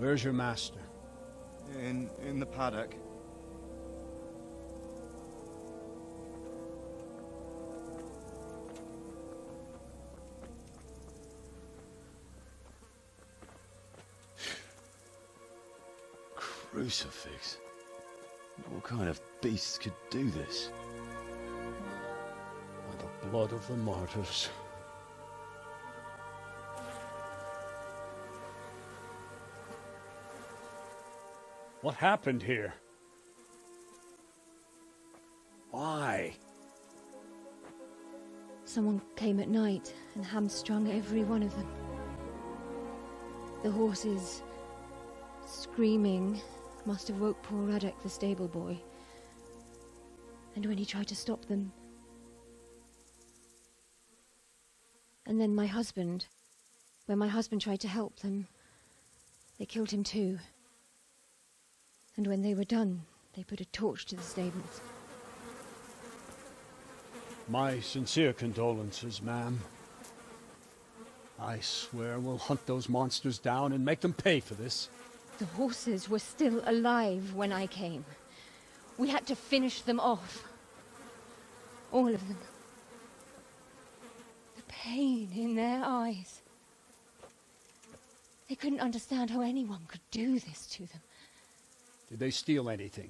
Where's your master? In the paddock. Crucifix? What kind of beasts could do this? By the blood of the martyrs. What happened here? Why? Someone came at night and hamstrung every one of them. The horses, screaming, must have woke poor Radek, the stable boy. And when he tried to stop them... And then my husband... When my husband tried to help them, they killed him too. And when they were done, they put a torch to the stables. My sincere condolences, ma'am. I swear we'll hunt those monsters down and make them pay for this. The horses were still alive when I came. We had to finish them off. All of them. The pain in their eyes. They couldn't understand how anyone could do this to them. Did they steal anything?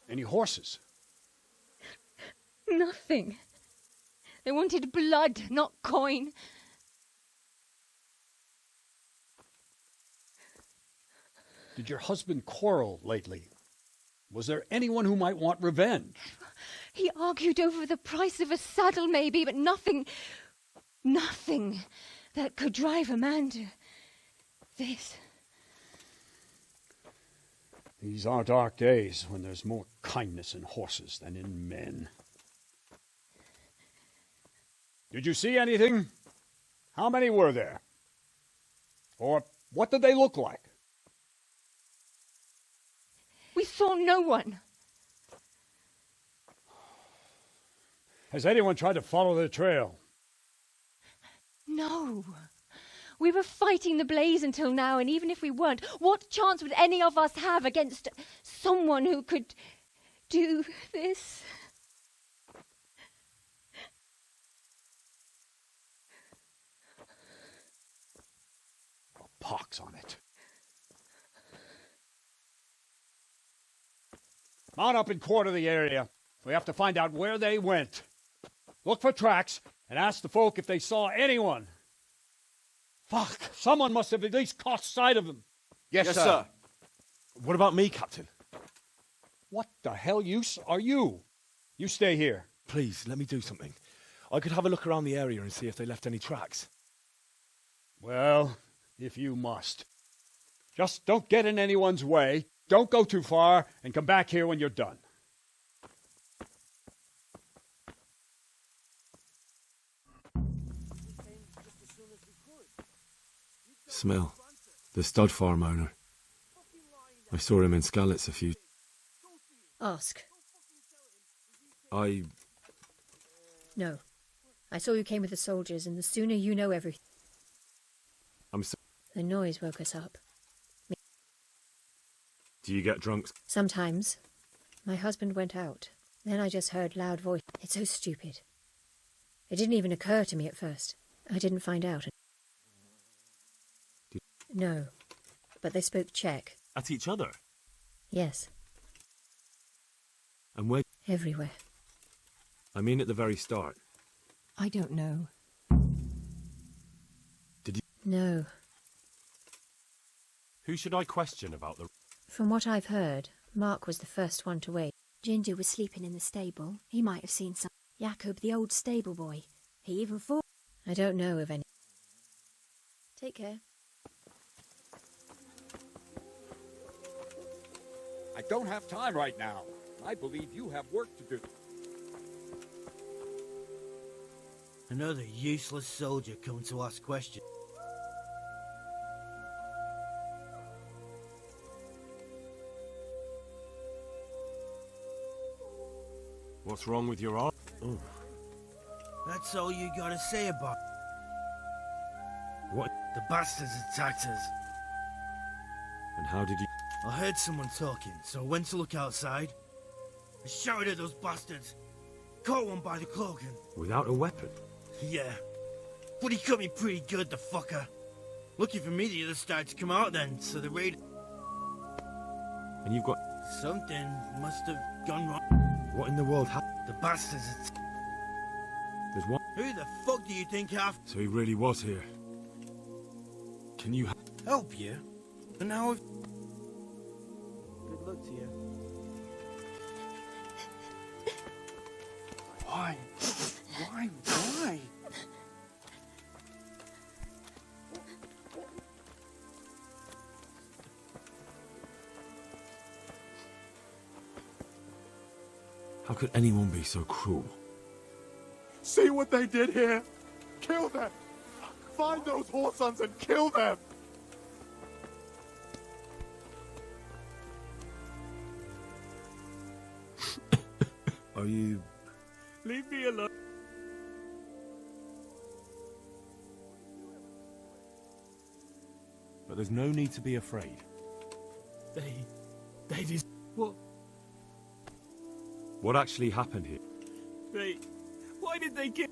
Any horses? Nothing. They wanted blood, not coin. Did your husband quarrel lately? Was there anyone who might want revenge? He argued over the price of a saddle, maybe, but nothing that could drive a man to this. These are dark days when there's more kindness in horses than in men. Did you see anything? How many were there? Or what did they look like? We saw no one. Has anyone tried to follow the trail? No. We were fighting the blaze until now, and even if we weren't, what chance would any of us have against someone who could do this? A pox on it. Mount up and quarter the area. We have to find out where they went. Look for tracks and ask the folk if they saw anyone. Fuck! Someone must have at least caught sight of them. Yes, sir. What about me, Captain? What the hell use are you? You stay here. Please, let me do something. I could have a look around the area and see if they left any tracks. Well, if you must. Just don't get in anyone's way, don't go too far, and come back here when you're done. Smell. The stud farm owner. I saw him in Skalitz a few... Ask. No. I saw you came with the soldiers, and the sooner you know everything... I'm so... The noise woke us up. Do you get drunk? Sometimes. My husband went out. Then I just heard loud voice. It's so stupid. It didn't even occur to me at first. I didn't find out. No. But they spoke Czech. At each other? Yes. And where? Everywhere. I mean at the very start. I don't know. Did you... No. Who should I question about the... From what I've heard, Mark was the first one to wake. Ginger was sleeping in the stable. He might have seen some... Jakob, the old stable boy. He even fought... I don't know of any... Take care. I don't have time right now. I believe you have work to do. Another useless soldier coming to ask questions. What's wrong with your arm? Oh. That's all you gotta say about it. What? The bastards attacked us. And how did you... I heard someone talking, so I went to look outside. I shouted at those bastards. Caught one by the cloak and... Without a weapon? Yeah. But he cut me pretty good, the fucker. Lucky for me, the others started to come out then, so the raid... And you've got... Something must have gone wrong. What in the world happened? The bastards had... There's one... Who the fuck do you think have... So he really was here. Can you... help you? And now I've... Good luck to you. Why? Why? How could anyone be so cruel? See what they did here? Kill them! Find those whoresons and kill them! Are you... Leave me alone. But there's no need to be afraid. They just... What? What actually happened here? Why did they kill...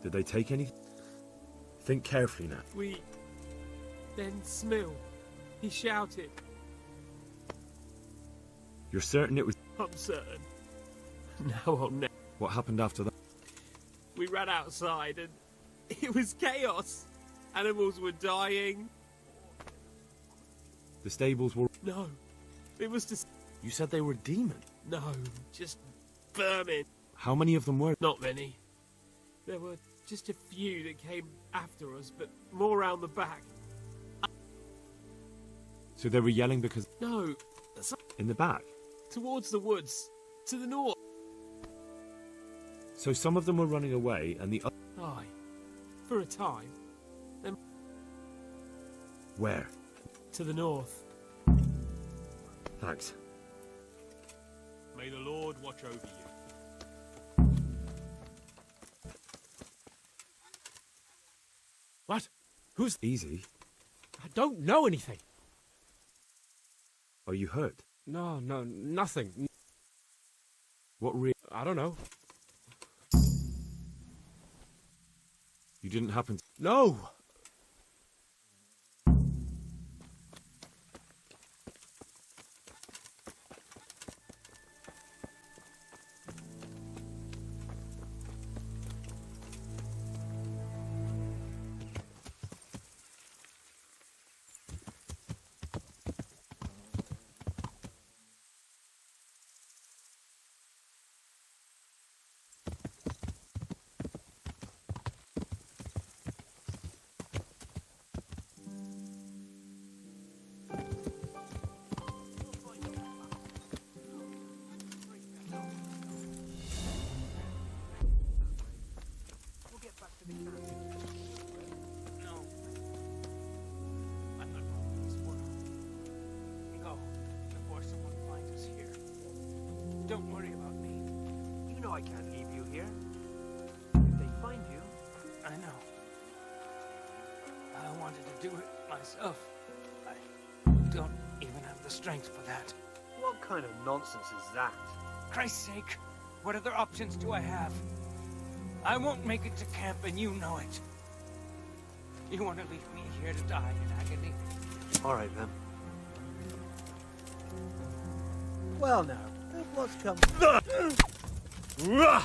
Did they take anything? Think carefully now. Then Smill. He shouted. You're certain it was... I'm certain. Now I'll know. What happened after that? We ran outside and it was chaos. Animals were dying. The stables were... No, it was just... You said they were demons. No, just vermin. How many of them were... Not many. There were just a few that came after us, but more round the back. So they were yelling because... No, In the back? towards the woods, to the north. So some of them were running away and the... Aye, for a time. Then Where? to the north. Thanks. May the Lord watch over you. What? Who's... Easy. I don't know anything. Are you hurt? No, nothing. What I don't know. You didn't happen to... No! Don't worry about me. You know I can't leave you here. If they find you, I know. I wanted to do it myself. I don't even have the strength for that. What kind of nonsense is that? Christ's sake, what other options do I have? I won't make it to camp and you know it. You want to leave me here to die in agony? All right, then. Well now, what's come... I'm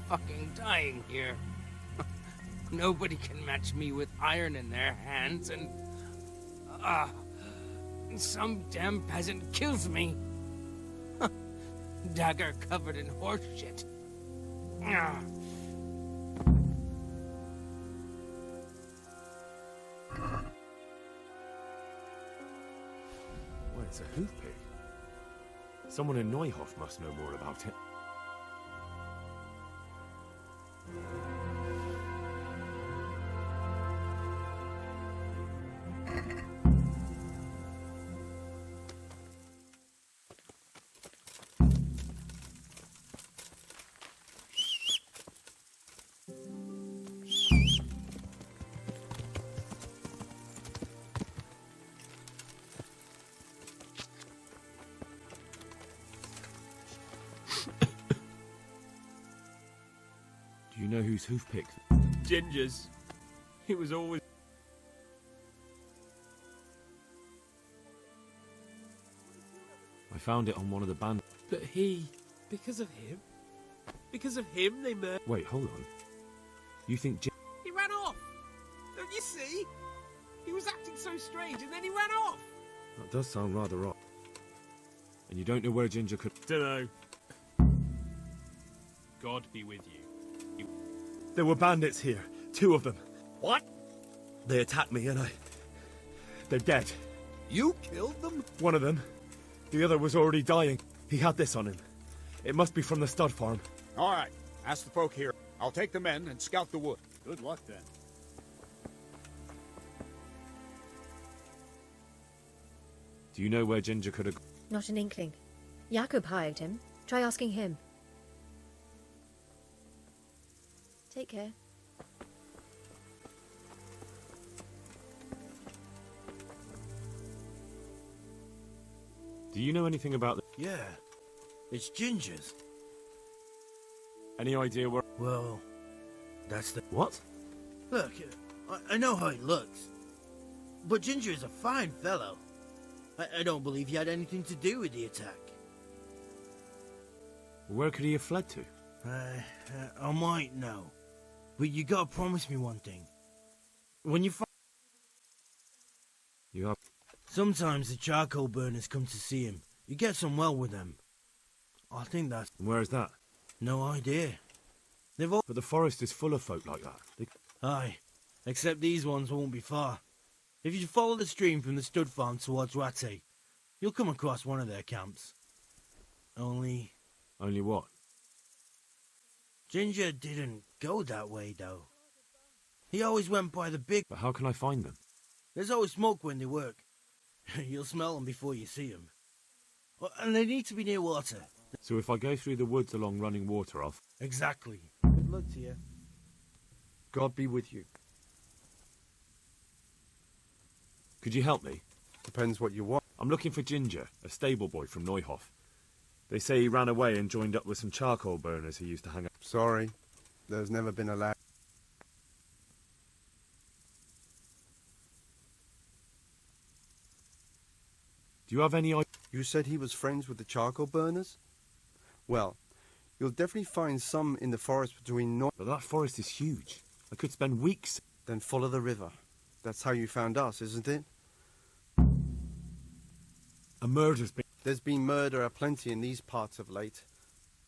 fucking dying here. Nobody can match me with iron in their hands, and some damn peasant kills me. Dagger covered in horse shit. Well, it's a hoof pig. Someone in Neuhof must know more about it. Do you know whose hoof picked? Ginger's. He was always... I found it on one of the band. But he... Because of him? Because of him, they murdered... Wait, hold on. You think He ran off! Don't you see? He was acting so strange and then he ran off! That does sound rather odd. And you don't know where Ginger could... Dunno. God be with you. There were bandits here. 2 of them. What? They attacked me and they're dead. You killed them? One of them. The other was already dying. He had this on him. It must be from the stud farm. All right. Ask the folk here. I'll take the men and scout the wood. Good luck, then. Do you know where Ginger could have... Not an inkling. Jakob hired him. Try asking him. Take care. Do you know anything about the... Yeah, it's Ginger's. Any idea where... Well, that's the... What? Look, I know how he looks. But Ginger is a fine fellow. I don't believe he had anything to do with the attack. Where could he have fled to? I might know. But you gotta promise me one thing. When you find... You have... Sometimes the charcoal burners come to see him. You get some well with them. I think that's... Where is that? No idea. They've all... But the forest is full of folk like that. Aye. Except these ones won't be far. If you follow the stream from the stud farm towards Rate, you'll come across one of their camps. Only... Only what? Ginger didn't go that way, though. He always went by the big... But how can I find them? There's always smoke when they work. You'll smell them before you see them. And they need to be near water. So if I go through the woods along running water, I'll... Exactly. Good luck to you. God be with you. Could you help me? Depends what you want. I'm looking for Ginger, a stable boy from Neuhof. They say he ran away and joined up with some charcoal burners who used to hang out. Sorry, there's never been a lad. Do you have any idea? You said he was friends with the charcoal burners? Well, you'll definitely find some in the forest between But that forest is huge. I could spend weeks... Then follow the river. That's how you found us, isn't it? A murder's been... There's been murder aplenty in these parts of late.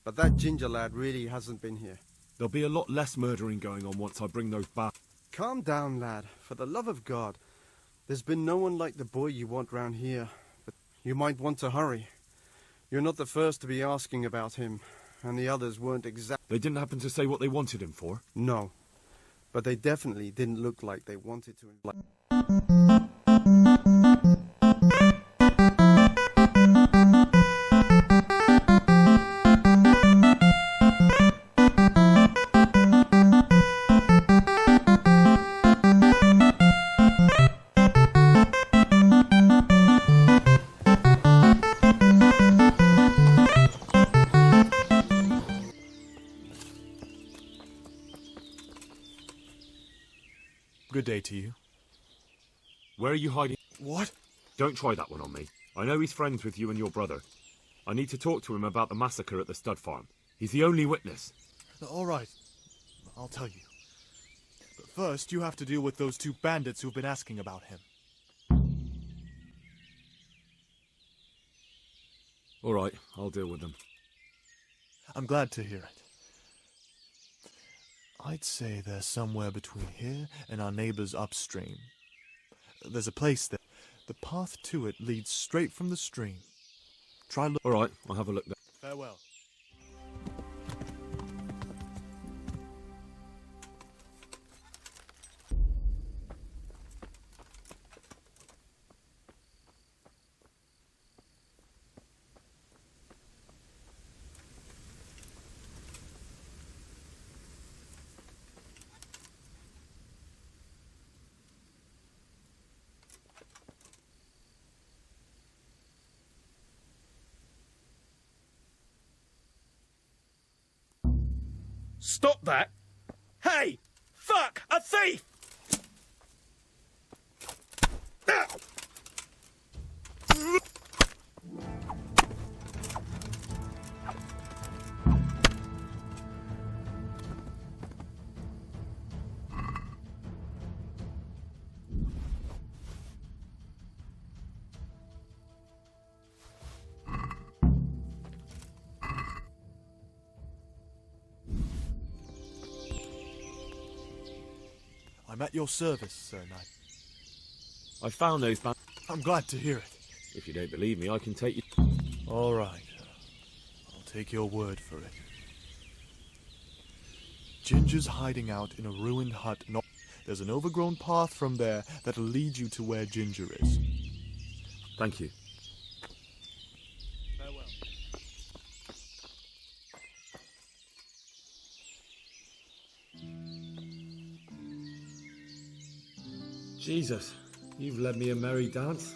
But that Ginger lad really hasn't been here. There'll be a lot less murdering going on once I bring those back. Calm down, lad. For the love of God. There's been no one like the boy you want round here. But you might want to hurry. You're not the first to be asking about him. And the others weren't exact... They didn't happen to say what they wanted him for? No. But they definitely didn't look like they wanted to... Good day to you. Where are you hiding? What? Don't try that one on me. I know he's friends with you and your brother. I need to talk to him about the massacre at the stud farm. He's the only witness. All right. I'll tell you. But first, you have to deal with those 2 bandits who've been asking about him. All right, I'll deal with them. I'm glad to hear it. I'd say they're somewhere between here and our neighbors upstream. There's a place there. The path to it leads straight from the stream. Try look. All right, I'll have a look there. Farewell. Stop that! Hey! Fuck! A thief! I'm at your service, Sir Knight. I found those I'm glad to hear it. If you don't believe me, I can take you... All right. I'll take your word for it. Ginger's hiding out in a ruined hut. There's an overgrown path from there that'll lead you to where Ginger is. Thank you. Farewell. Jesus, you've led me a merry dance.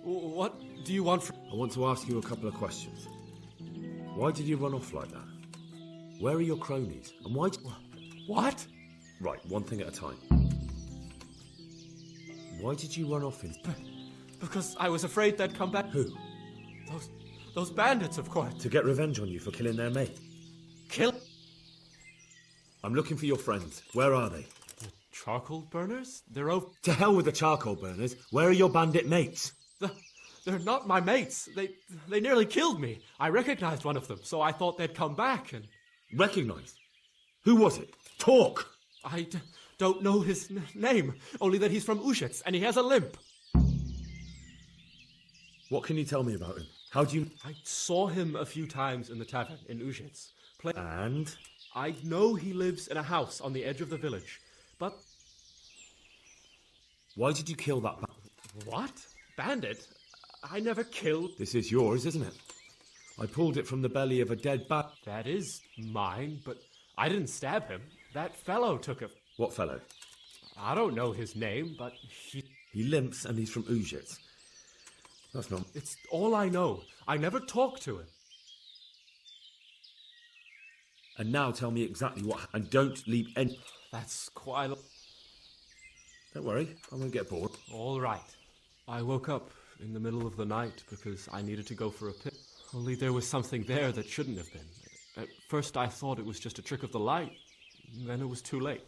What do you want from... I want to ask you a couple of questions. Why did you run off like that? Where are your cronies? And why... What? Right, one thing at a time. Why did you run off in... Because I was afraid they'd come back. Who? Those bandits, of course. To get revenge on you for killing their mate. Kill... I'm looking for your friends. Where are they? The charcoal burners? They're over... To hell with the charcoal burners. Where are your bandit mates? They're not my mates. They nearly killed me. I recognized one of them, so I thought they'd come back and... Recognized? Who was it? Talk! I don't know his name, only that he's from Ushets, and he has a limp. What can you tell me about him? How do you... I saw him a few times in the tavern in Ushets. And? I know he lives in a house on the edge of the village, but... Why did you kill that What? Bandit? I never killed... This is yours, isn't it? I pulled it from the belly of a dead bat. That is mine, but I didn't stab him. That fellow took it. What fellow? I don't know his name, but he... He limps and he's from Ushets. That's not... It's all I know. I never talked to him. And now tell me exactly what... And don't leave any... That's quite... Don't worry, I won't get bored. All right. I woke up in the middle of the night because I needed to go for a piss. Only there was something there that shouldn't have been. At first I thought it was just a trick of the light. Then it was too late.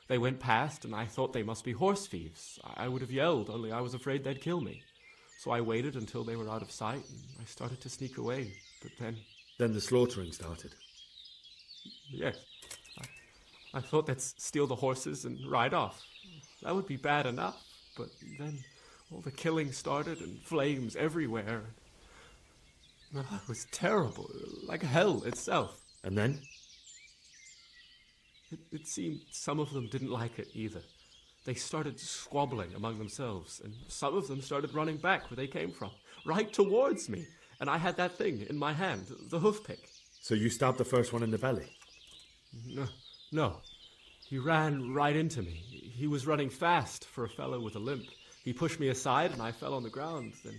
They went past and I thought they must be horse thieves. I would have yelled, only I was afraid they'd kill me. So I waited until they were out of sight and I started to sneak away. But then... Then the slaughtering started. Yes. I thought they'd steal the horses and ride off. That would be bad enough. But then all the killing started and flames everywhere. It was terrible, like hell itself. And then? It seemed some of them didn't like it either. They started squabbling among themselves, and some of them started running back where they came from, right towards me. And I had that thing in my hand, the hoof pick. So you stabbed the first one in the belly? No. He ran right into me. He was running fast for a fellow with a limp. He pushed me aside and I fell on the ground. Then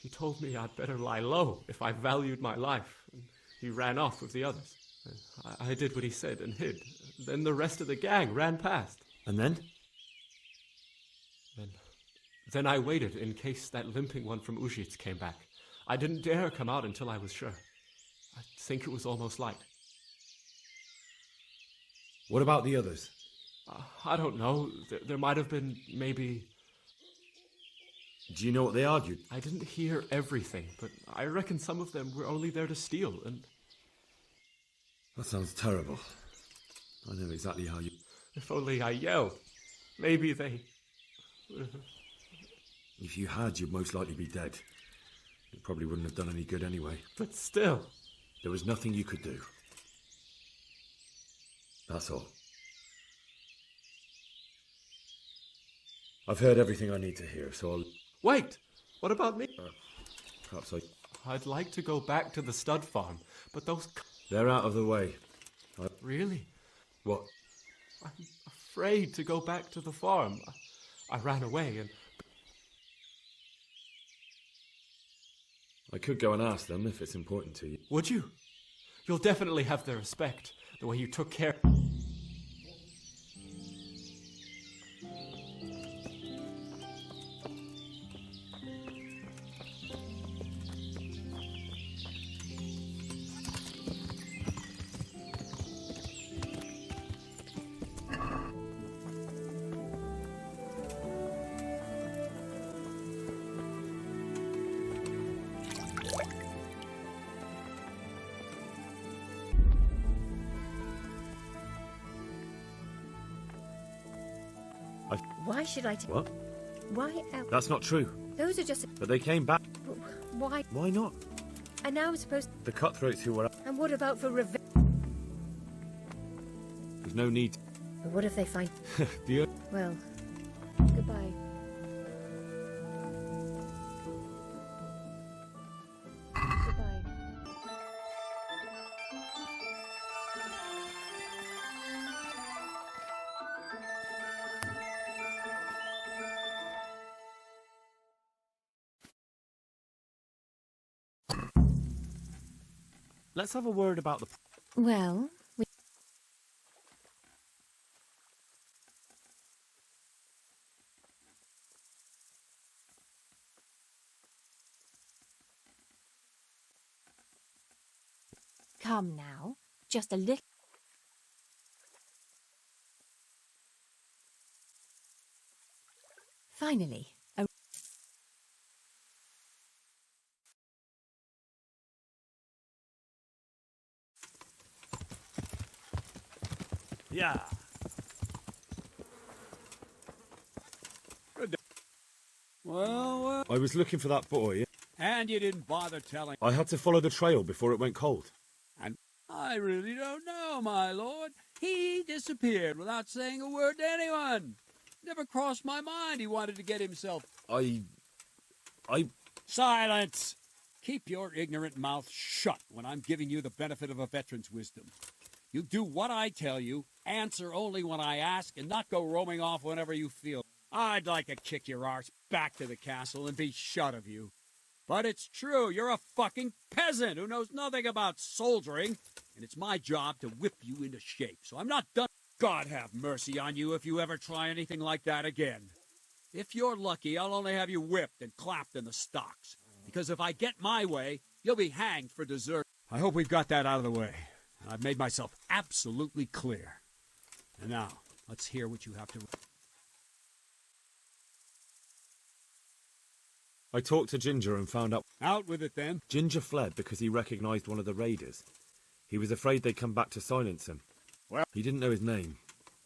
he told me I'd better lie low if I valued my life. And he ran off with the others. I did what he said and hid. Then the rest of the gang ran past. And then? Then I waited in case that limping one from Ushits came back. I didn't dare come out until I was sure. I think it was almost light. What about the others? I don't know. There might have been, maybe... Do you know what they argued? I didn't hear everything, but I reckon some of them were only there to steal, and... That sounds terrible. I know exactly how you... If only I yelled. Maybe they... If you had, you'd most likely be dead. It probably wouldn't have done any good anyway. But still... There was nothing you could do. That's all. I've heard everything I need to hear, so I'll... Wait! What about me? Perhaps I'd like to go back to the stud farm, but those... They're out of the way. Really? What? I'm afraid to go back to the farm. I ran away and... I could go and ask them if it's important to you. Would you? You'll definitely have their respect. The way you took care. Why should I What? Why else? That's not true. Those are just... But they came back. Why? Why not? And now I'm supposed... The cutthroats who were... And what about for revenge? There's no need... But what if they find... the... Well, goodbye. Goodbye. Let's have a word about the... Well, we... Come now, just a little... Finally, a... Yeah. Good day. Well, I was looking for that boy. and you didn't bother telling. I had to follow the trail before it went cold. And I really don't know, my lord. He disappeared without saying a word to anyone. Never crossed my mind he wanted to get himself... I... Silence! Keep your ignorant mouth shut when I'm giving you the benefit of a veteran's wisdom. You do what I tell you, answer only when I ask, and not go roaming off whenever you feel. I'd like to kick your arse back to the castle and be shut of you. But it's true, you're a fucking peasant who knows nothing about soldiering, and it's my job to whip you into shape, so I'm not done. God have mercy on you if you ever try anything like that again. If you're lucky, I'll only have you whipped and clapped in the stocks, because if I get my way, you'll be hanged for desert. I hope we've got that out of the way. I've made myself absolutely clear. And now, let's hear what you have to... I talked to Ginger and found out... Out with it, then. Ginger fled because he recognized one of the raiders. He was afraid they'd come back to silence him. Well... He didn't know his name.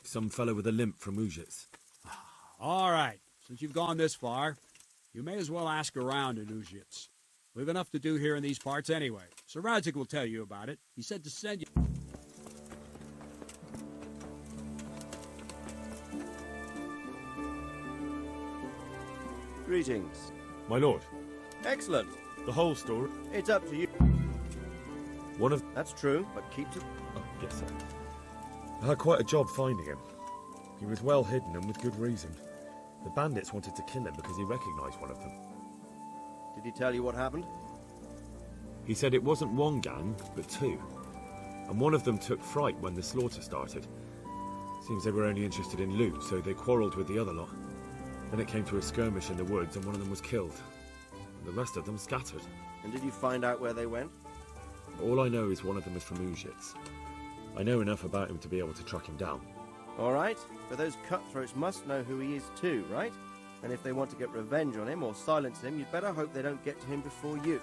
Some fellow with a limp from Uzhitz. All right. Since you've gone this far, you may as well ask around in Uzhitz. We've enough to do here in these parts anyway. Sir Radzik will tell you about it. He said to send you... Greetings. My lord. Excellent. The whole story? It's up to you. One of... That's true, but keep to... Oh, yes, sir. I had quite a job finding him. He was well hidden and with good reason. The bandits wanted to kill him because he recognized one of them. Did he tell you what happened? He said it wasn't one gang, but two. And one of them took fright when the slaughter started. Seems they were only interested in loot, so they quarrelled with the other lot. Then it came to a skirmish in the woods and one of them was killed. The rest of them scattered. And did you find out where they went? All I know is one of them is from Uzhitz. I know enough about him to be able to track him down. All right, but those cutthroats must know who he is too, right? And if they want to get revenge on him or silence him, you'd better hope they don't get to him before you.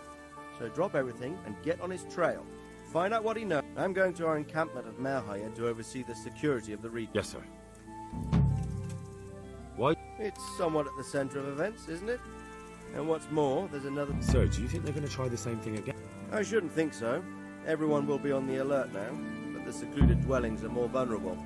So drop everything and get on his trail. Find out what he knows. I'm going to our encampment at Merhaya to oversee the security of the region. Yes, sir. Why? It's somewhat at the centre of events, isn't it? And what's more, there's another... Sir, do you think they're going to try the same thing again? I shouldn't think so. Everyone will be on the alert now, but the secluded dwellings are more vulnerable.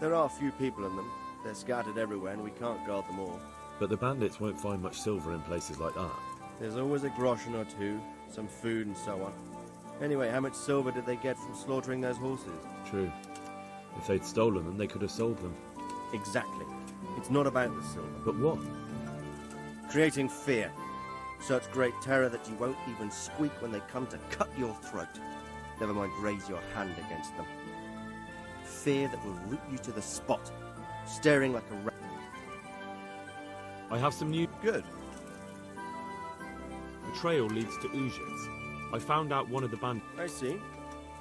There are few people in them. They're scattered everywhere and we can't guard them all. But the bandits won't find much silver in places like that. There's always a groschen or two, some food and so on. Anyway, how much silver did they get from slaughtering those horses? True. If they'd stolen them, they could have sold them. Exactly. It's not about the silver. But what? Creating fear. Such great terror that you won't even squeak when they come to cut your throat. Never mind raise your hand against them. fear that will root you to the spot, staring like a rat. I have some new... Good. The trail leads to Uzhitz. I found out one of the band... I see.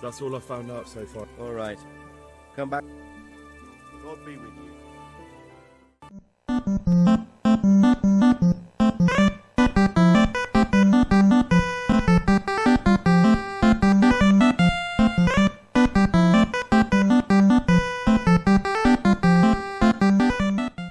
That's all I've found out so far. All right. Come back. God be with you.